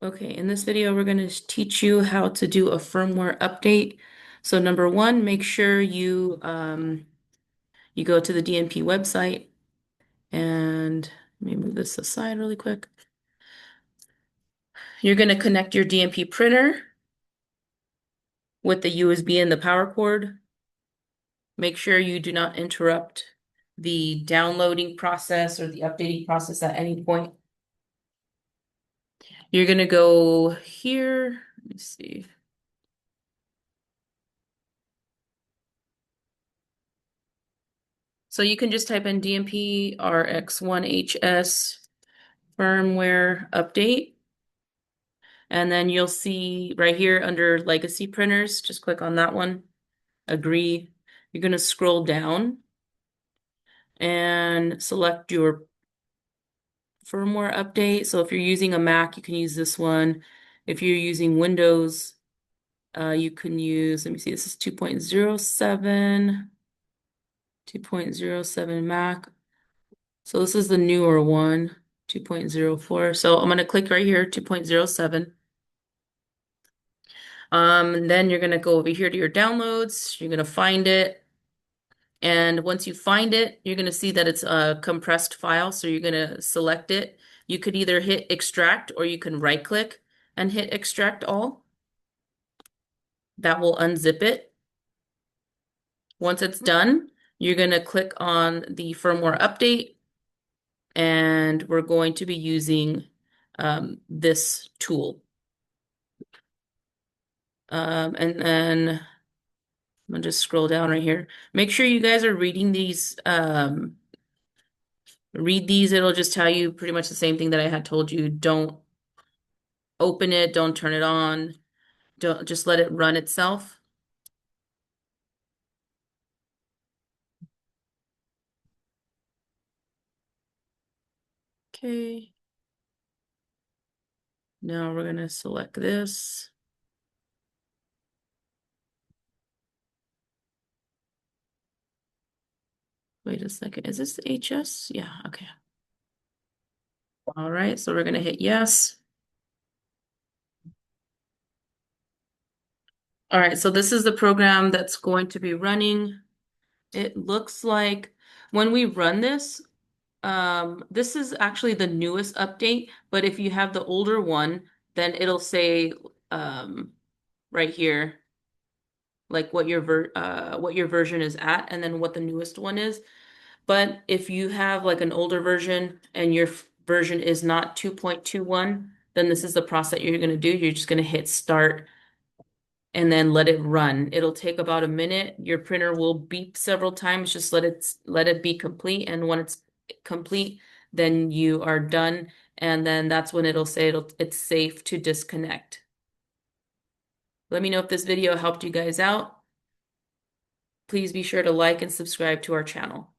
Okay, in this video, we're going to teach you how to do a firmware update. So number one, make sure you go to the DNP website and let me move this aside really quick. You're going to connect your DNP printer with the USB and the power cord. Make sure you do not interrupt the downloading process or the updating process at any point. You're going to go here. Let me see. So you can just type in DNP RX1HS firmware update. And then you'll see right here under legacy printers, just click on that one, agree. You're going to scroll down and select your firmware update. So if you're using a Mac, you can use this one. If you're using Windows, you can use, let me see, this is 2.07, 2.07 Mac. So this is the newer one, 2.04. So I'm going to click right here, 2.07. And then you're going to go over here to your downloads. You're going to find it. And once you find it, you're going to see that it's a compressed file. So you're going to select it. You could either hit extract or you can right click and hit extract all. That will unzip it. Once it's done, you're going to click on the firmware update, and we're going to be using this tool. And then I'm gonna just scroll down right here. Make sure you guys are reading these. Read these. It'll just tell you pretty much the same thing that I had told you. Don't open it. Don't turn it on. Don't just let it run itself. Okay. Now we're gonna select this. Wait a second. Is this HS? Yeah. Okay. All right. So we're gonna hit yes. All right, so this is the program that's going to be running. It looks like when we run this, this is actually the newest update, but if you have the older one, then it'll say right here, like what your version is at, and then what the newest one is. But if you have like an older version and your version is not 2.21, then this is the process you're going to do. You're just going to hit start and then let it run. It'll take about a minute. Your printer will beep several times. Just let it be complete. And when it's complete, then you are done. And then that's when it'll say it's safe to disconnect. Let me know if this video helped you guys out. Please be sure to like and subscribe to our channel.